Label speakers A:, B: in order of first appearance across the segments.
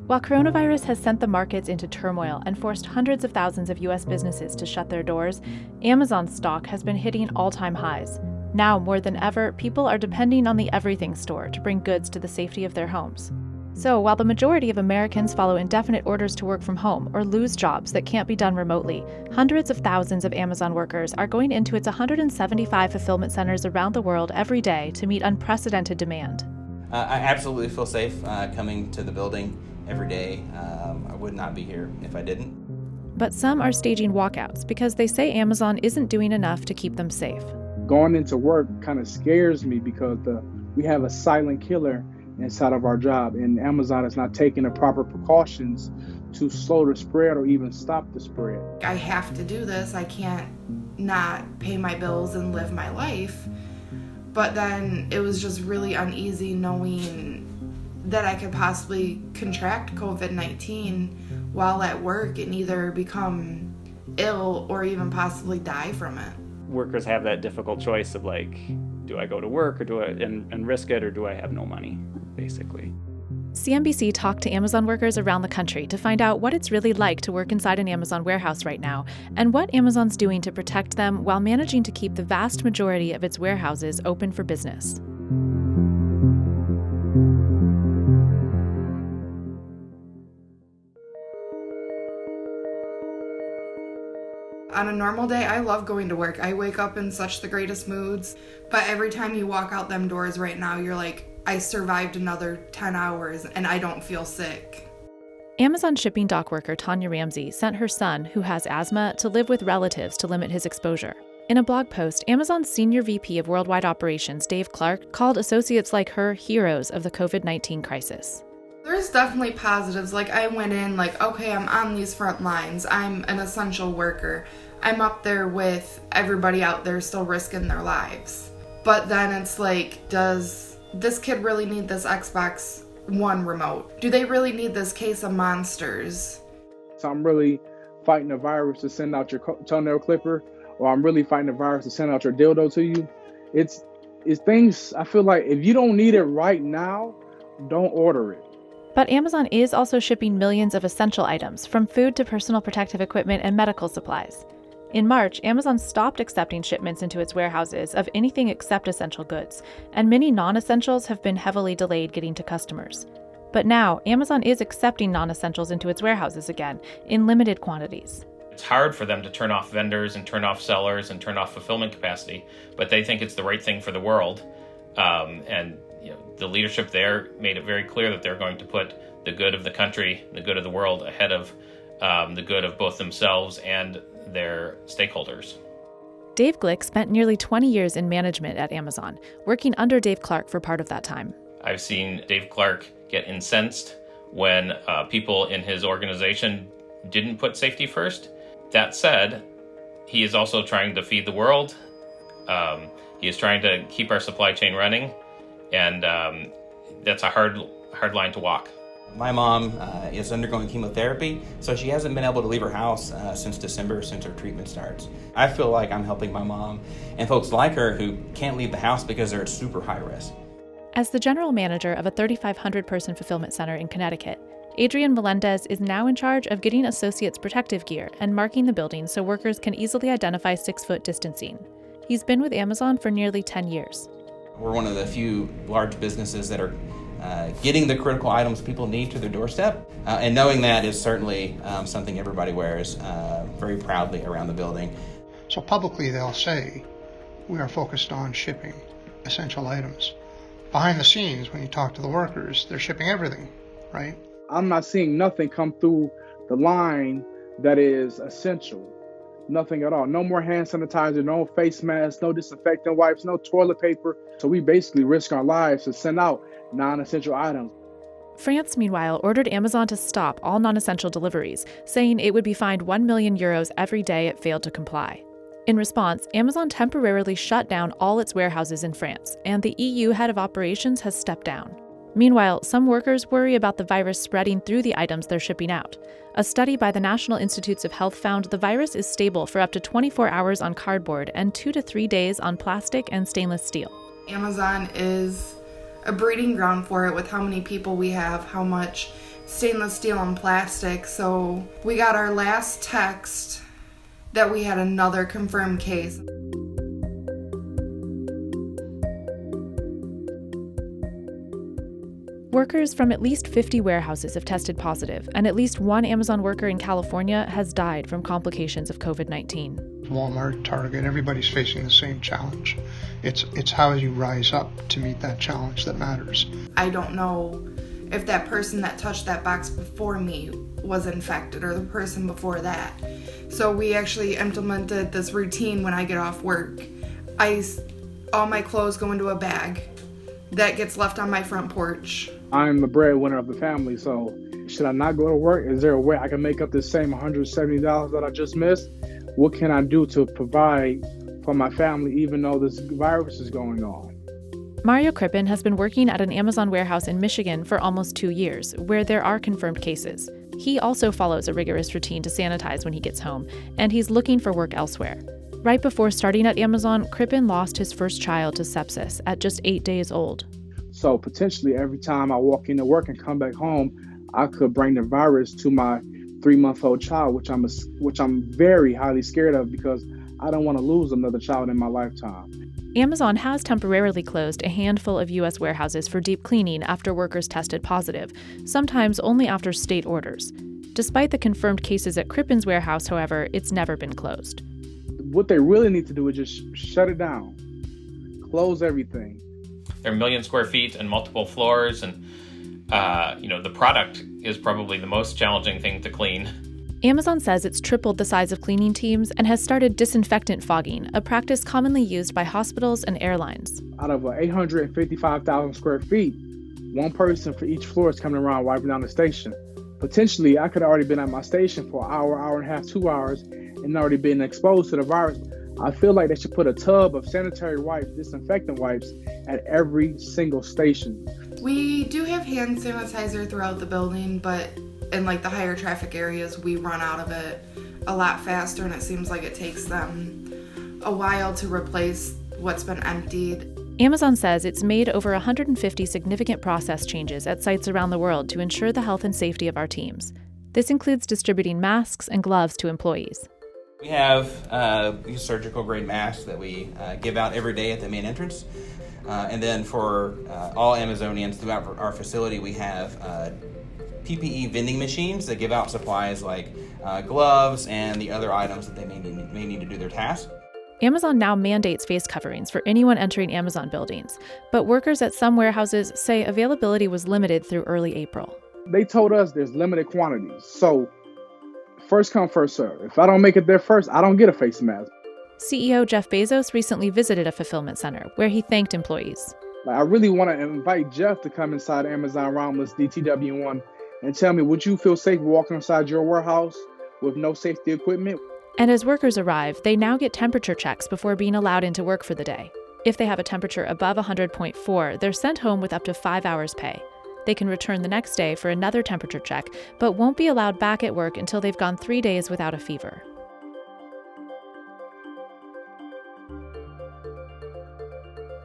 A: While coronavirus has sent the markets into turmoil and forced hundreds of thousands of U.S. businesses to shut their doors, Amazon's stock has been hitting all-time highs. Now, more than ever, people are depending on the everything store to bring goods to the safety of their homes. So, while the majority of Americans follow indefinite orders to work from home or lose jobs that can't be done remotely, hundreds of thousands of Amazon workers are going into its 175 fulfillment centers around the world every day to meet unprecedented demand.
B: I absolutely feel safe coming to the building every day. I would not be here if I didn't.
A: But some are staging walkouts because they say Amazon isn't doing enough to keep them safe.
C: Going into work kind of scares me because we have a silent killer inside of our job, and Amazon is not taking the proper precautions to slow the spread or even stop the spread.
D: I have to do this. I can't not pay my bills and live my life. But then it was just really uneasy knowing that I could possibly contract COVID-19 while at work and either become ill or even possibly die from it.
E: Workers have that difficult choice of like, do I go to work or do I and risk it, or do I have no money, basically.
A: CNBC talked to Amazon workers around the country to find out what it's really like to work inside an Amazon warehouse right now and what Amazon's doing to protect them while managing to keep the vast majority of its warehouses open for business.
D: On a normal day, I love going to work. I wake up in such the greatest moods, but every time you walk out them doors right now, you're like, I survived another 10 hours and I don't feel sick.
A: Amazon shipping dock worker Tanya Ramsey sent her son, who has asthma, to live with relatives to limit his exposure. In a blog post, Amazon's senior VP of Worldwide Operations, Dave Clark, called associates like her heroes of the COVID-19 crisis.
D: There's definitely positives. Like, I went in like, okay, I'm on these front lines. I'm an essential worker. I'm up there with everybody out there still risking their lives. But then it's like, does this kid really need this Xbox One remote? Do they really need this case of Monsters?
C: So I'm really fighting a virus to send out your toenail clipper, or I'm really fighting a virus to send out your dildo to you. It's things, I feel like if you don't need it right now, don't order it.
A: But Amazon is also shipping millions of essential items, from food to personal protective equipment and medical supplies. In March, Amazon stopped accepting shipments into its warehouses of anything except essential goods, and many non-essentials have been heavily delayed getting to customers. But now, Amazon is accepting non-essentials into its warehouses again, in limited quantities.
F: It's hard for them to turn off vendors and turn off sellers and turn off fulfillment capacity, but they think it's the right thing for the world. And the leadership there made it very clear that they're going to put the good of the country, the good of the world, ahead of the good of both themselves and their stakeholders.
A: Dave Glick spent nearly 20 years in management at Amazon, working under Dave Clark for part of that time.
F: I've seen Dave Clark get incensed when people in his organization didn't put safety first. That said, he is also trying to feed the world. He is trying to keep our supply chain running, and that's a hard line to walk.
B: My mom is undergoing chemotherapy, so she hasn't been able to leave her house since December, since her treatment starts. I feel like I'm helping my mom and folks like her who can't leave the house because they're at super high risk.
A: As the general manager of a 3,500-person fulfillment center in Connecticut, Adrian Melendez is now in charge of getting associates protective gear and marking the building so workers can easily identify 6-foot distancing. He's been with Amazon for nearly 10 years.
B: We're one of the few large businesses that are getting the critical items people need to their doorstep. And knowing that is certainly something everybody wears very proudly around the building.
G: So publicly they'll say, we are focused on shipping essential items. Behind the scenes, when you talk to the workers, they're shipping everything, right?
C: I'm not seeing nothing come through the line that is essential. Nothing at all. No more hand sanitizer, no face masks, no disinfectant wipes, no toilet paper. So we basically risk our lives to send out non-essential items.
A: France, meanwhile, ordered Amazon to stop all non-essential deliveries, saying it would be fined 1 million euros every day it failed to comply. In response, Amazon temporarily shut down all its warehouses in France, and the EU head of operations has stepped down. Meanwhile, some workers worry about the virus spreading through the items they're shipping out. A study by the National Institutes of Health found the virus is stable for up to 24 hours on cardboard and 2 to 3 days on plastic and stainless steel.
D: Amazon is a breeding ground for it with how many people we have, how much stainless steel and plastic. So we got our last text that we had another confirmed case.
A: Workers from at least 50 warehouses have tested positive, and at least one Amazon worker in California has died from complications of COVID-19.
G: Walmart, Target, everybody's facing the same challenge. It's how you rise up to meet that challenge that matters.
D: I don't know if that person that touched that box before me was infected or the person before that. So we actually implemented this routine when I get off work. All my clothes go into a bag that gets left on my front porch.
C: I'm the breadwinner of the family, so should I not go to work? Is there a way I can make up this same $170 that I just missed? What can I do to provide for my family even though this virus is going on?
A: Mario Crippen has been working at an Amazon warehouse in Michigan for almost 2 years, where there are confirmed cases. He also follows a rigorous routine to sanitize when he gets home, and he's looking for work elsewhere. Right before starting at Amazon, Crippen lost his first child to sepsis at just 8 days old.
C: So potentially every time I walk into work and come back home, I could bring the virus to my 3-month-old child, which I'm very highly scared of because I don't want to lose another child in my lifetime.
A: Amazon has temporarily closed a handful of U.S. warehouses for deep cleaning after workers tested positive, sometimes only after state orders. Despite the confirmed cases at Crippen's warehouse, however, it's never been closed.
C: What they really need to do is just shut it down, close everything.
F: There are 1 million square feet and multiple floors, and the product is probably the most challenging thing to clean.
A: Amazon says it's tripled the size of cleaning teams and has started disinfectant fogging, a practice commonly used by hospitals and airlines.
C: Out of 855,000 square feet, one person for each floor is coming around wiping down the station. Potentially, I could have already been at my station for an hour, hour and a half, 2 hours, and already been exposed to the virus. I feel like they should put a tub of sanitary wipes, disinfectant wipes, at every single station.
D: We do have hand sanitizer throughout the building, but in the higher traffic areas, we run out of it a lot faster, and it seems like it takes them a while to replace what's been emptied.
A: Amazon says it's made over 150 significant process changes at sites around the world to ensure the health and safety of our teams. This includes distributing masks and gloves to employees.
B: We have these surgical grade masks that we give out every day at the main entrance. And then for all Amazonians throughout our facility, we have PPE vending machines that give out supplies like gloves and the other items that they may need to do their task.
A: Amazon now mandates face coverings for anyone entering Amazon buildings, but workers at some warehouses say availability was limited through early April.
C: They told us there's limited quantities, so first come, first serve. If I don't make it there first, I don't get a face mask.
A: CEO Jeff Bezos recently visited a fulfillment center where he thanked employees.
C: I really want to invite Jeff to come inside Amazon Romulus DTW1 and tell me, would you feel safe walking inside your warehouse with no safety equipment?
A: And as workers arrive, they now get temperature checks before being allowed into work for the day. If they have a temperature above 100.4, they're sent home with up to 5 hours pay. They can return the next day for another temperature check, but won't be allowed back at work until they've gone 3 days without a fever.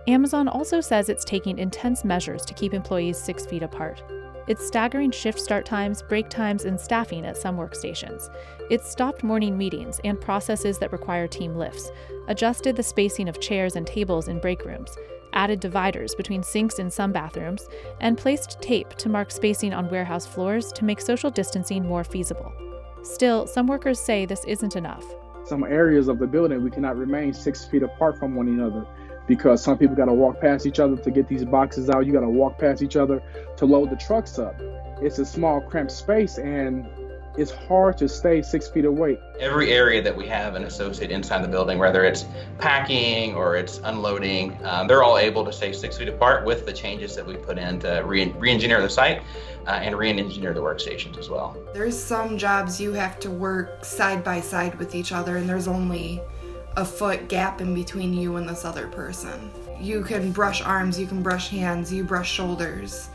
A: Amazon also says it's taking intense measures to keep employees 6 feet apart. It's staggering shift start times, break times, and staffing at some workstations. It's stopped morning meetings and processes that require team lifts, adjusted the spacing of chairs and tables in break rooms, added dividers between sinks in some bathrooms, and placed tape to mark spacing on warehouse floors to make social distancing more feasible. Still, some workers say this isn't enough.
C: Some areas of the building, we cannot remain 6 feet apart from one another because some people got to walk past each other to get these boxes out. You got to walk past each other to load the trucks up. It's a small, cramped space, and it's hard to stay 6 feet away.
B: Every area that we have an associate inside the building, whether it's packing or it's unloading, they're all able to stay 6 feet apart with the changes that we put in to re-engineer the site and re-engineer the workstations as well.
D: There's some jobs you have to work side by side with each other, and there's only a foot gap in between you and this other person. You can brush arms, you can brush hands, you brush shoulders,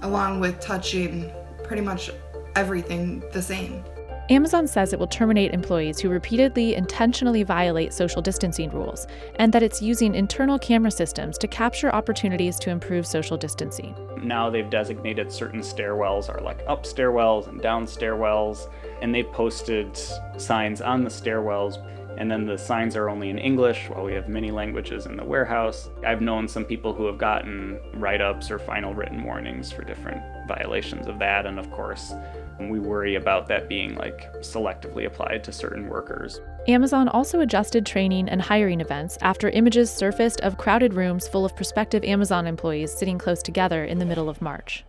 D: along with touching pretty much everything the same.
A: Amazon says it will terminate employees who repeatedly intentionally violate social distancing rules, and that it's using internal camera systems to capture opportunities to improve social distancing.
E: Now they've designated certain stairwells are like up stairwells and down stairwells, and they've posted signs on the stairwells, and then the signs are only in English while we have many languages in the warehouse. I've known some people who have gotten write-ups or final written warnings for different violations of that, and of course, we worry about that being selectively applied to certain workers.
A: Amazon also adjusted training and hiring events after images surfaced of crowded rooms full of prospective Amazon employees sitting close together in the middle of March.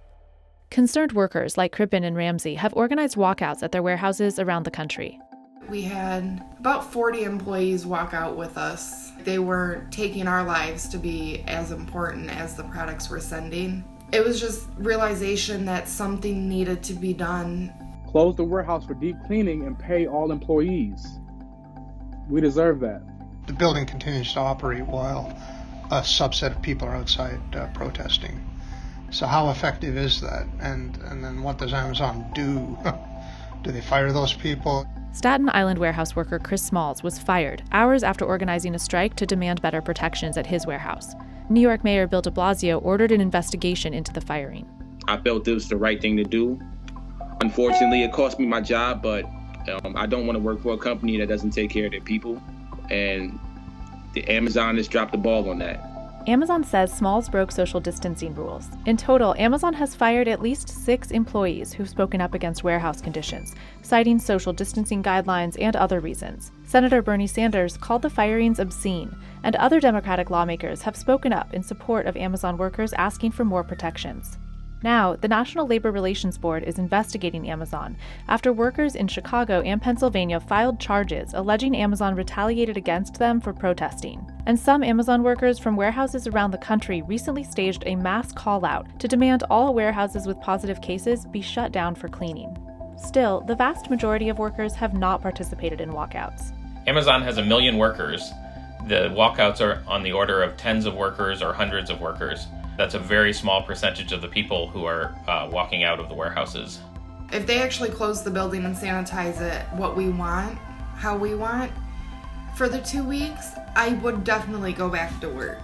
A: Concerned workers like Crippen and Ramsey have organized walkouts at their warehouses around the country.
D: We had about 40 employees walk out with us. They weren't taking our lives to be as important as the products we're sending. It was just realization that something needed to be done.
C: Close the warehouse for deep cleaning and pay all employees. We deserve that.
G: The building continues to operate while a subset of people are outside protesting. So how effective is that? And then what does Amazon do? Do they fire those people?
A: Staten Island warehouse worker Chris Smalls was fired hours after organizing a strike to demand better protections at his warehouse. New York Mayor Bill de Blasio ordered an investigation into the firing.
H: I felt it was the right thing to do. Unfortunately, it cost me my job, but I don't want to work for a company that doesn't take care of their people. And the Amazon has dropped the ball on that.
A: Amazon says Smalls broke social distancing rules. In total, Amazon has fired at least 6 employees who've spoken up against warehouse conditions, citing social distancing guidelines and other reasons. Senator Bernie Sanders called the firings obscene, and other Democratic lawmakers have spoken up in support of Amazon workers asking for more protections. Now, the National Labor Relations Board is investigating Amazon after workers in Chicago and Pennsylvania filed charges alleging Amazon retaliated against them for protesting. And some Amazon workers from warehouses around the country recently staged a mass call-out to demand all warehouses with positive cases be shut down for cleaning. Still, the vast majority of workers have not participated in walkouts.
F: Amazon has 1 million workers. The walkouts are on the order of tens of workers or hundreds of workers. That's a very small percentage of the people who are walking out of the warehouses.
D: If they actually close the building and sanitize it what we want, how we want, for the 2 weeks, I would definitely go back to work.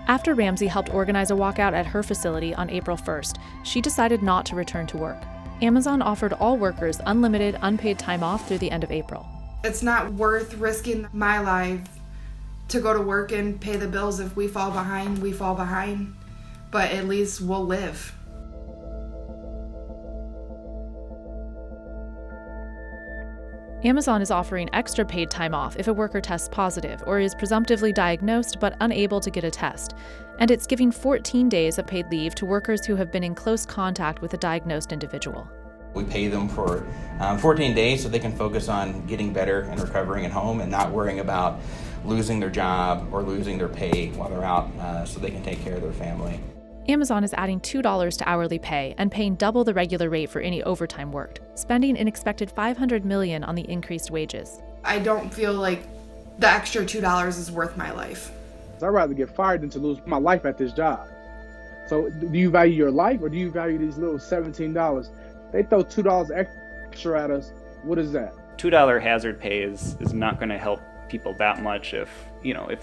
A: After Ramsey helped organize a walkout at her facility on April 1st, she decided not to return to work. Amazon offered all workers unlimited, unpaid time off through the end of April.
D: It's not worth risking my life to go to work and pay the bills. If we fall behind, we fall behind. But at least we'll live.
A: Amazon is offering extra paid time off if a worker tests positive or is presumptively diagnosed but unable to get a test. And it's giving 14 days of paid leave to workers who have been in close contact with a diagnosed individual.
B: We pay them for 14 days so they can focus on getting better and recovering at home and not worrying about losing their job or losing their pay while they're out so they can take care of their family.
A: Amazon is adding $2 to hourly pay and paying double the regular rate for any overtime worked, spending an expected $500 million on the increased wages.
D: I don't feel like the extra $2 is worth my life.
C: I'd rather get fired than to lose my life at this job. So do you value your life or do you value these little $17? They throw $2 extra at us. What is that?
E: $2 hazard pay is not going to help people that much if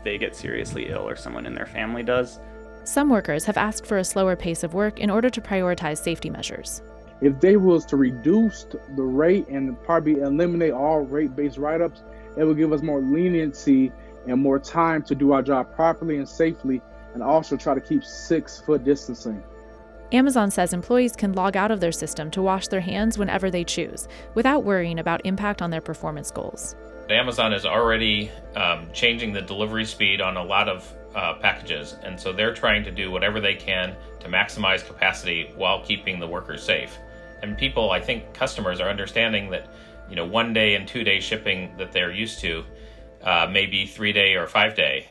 E: they get seriously ill or someone in their family does.
A: Some workers have asked for a slower pace of work in order to prioritize safety measures.
C: If they was to reduce the rate and probably eliminate all rate-based write-ups, it would give us more leniency and more time to do our job properly and safely, and also try to keep 6-foot distancing.
A: Amazon says employees can log out of their system to wash their hands whenever they choose, without worrying about impact on their performance goals.
F: Amazon is already changing the delivery speed on a lot of packages, and so they're trying to do whatever they can to maximize capacity while keeping the workers safe. And people, I think customers are understanding that 1 day and 2 day shipping that they're used to may be 3 day or 5 day.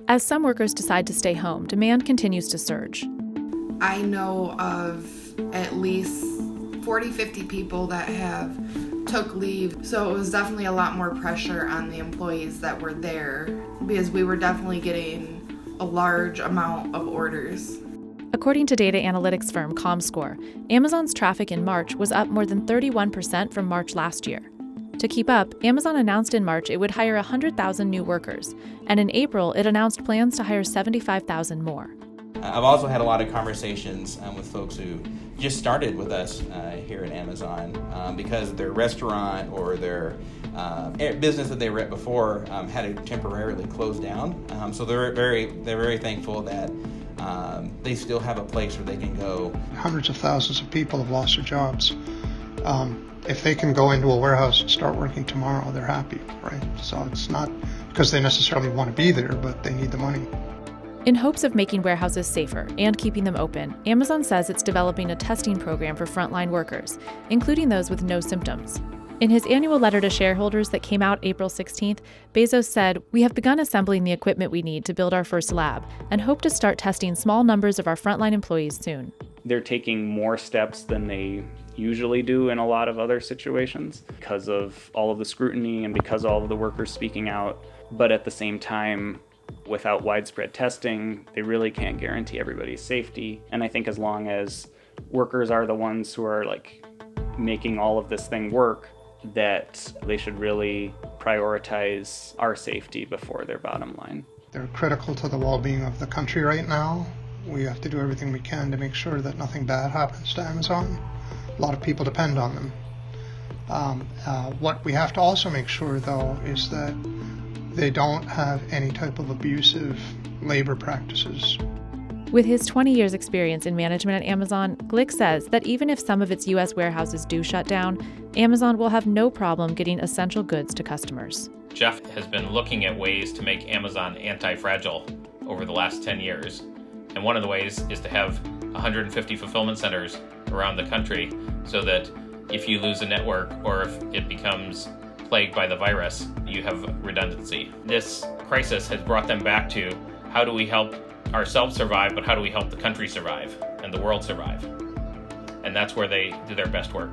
A: As some workers decide to stay home, demand continues to surge.
D: I know of at least 40-50 people that have took leave, so it was definitely a lot more pressure on the employees that were there because we were definitely getting a large amount of orders.
A: According to data analytics firm ComScore, Amazon's traffic in March was up more than 31% from March last year. To keep up, Amazon announced in March it would hire 100,000 new workers, and in April it announced plans to hire 75,000 more.
B: I've also had a lot of conversations with folks who just started with us here at Amazon because their restaurant or their business that they were at before had to temporarily close down. So they're very thankful that they still have a place where they can go.
G: Hundreds of thousands of people have lost their jobs. If they can go into a warehouse and start working tomorrow, they're happy, right? So it's not because they necessarily want to be there, but they need the money.
A: In hopes of making warehouses safer and keeping them open, Amazon says it's developing a testing program for frontline workers, including those with no symptoms. In his annual letter to shareholders that came out April 16th, Bezos said, "We have begun assembling the equipment we need to build our first lab and hope to start testing small numbers of our frontline employees soon."
E: They're taking more steps than they usually do in a lot of other situations because of all of the scrutiny and because all of the workers speaking out. But at the same time, without widespread testing, they really can't guarantee everybody's safety. And I think as long as workers are the ones who are making all of this thing work, that they should really prioritize our safety before their bottom line.
G: They're critical to the well-being of the country right now. We have to do everything we can to make sure that nothing bad happens to Amazon. A lot of people depend on them. What we have to also make sure, though, is that they don't have any type of abusive labor practices.
A: With his 20 years experience in management at Amazon, Glick says that even if some of its U.S. warehouses do shut down, Amazon will have no problem getting essential goods to customers.
F: Jeff has been looking at ways to make Amazon anti-fragile over the last 10 years. And one of the ways is to have 150 fulfillment centers around the country so that if you lose a network or if it becomes plagued by the virus, you have redundancy. This crisis has brought them back to how do we help ourselves survive, but how do we help the country survive and the world survive? And that's where they do their best work.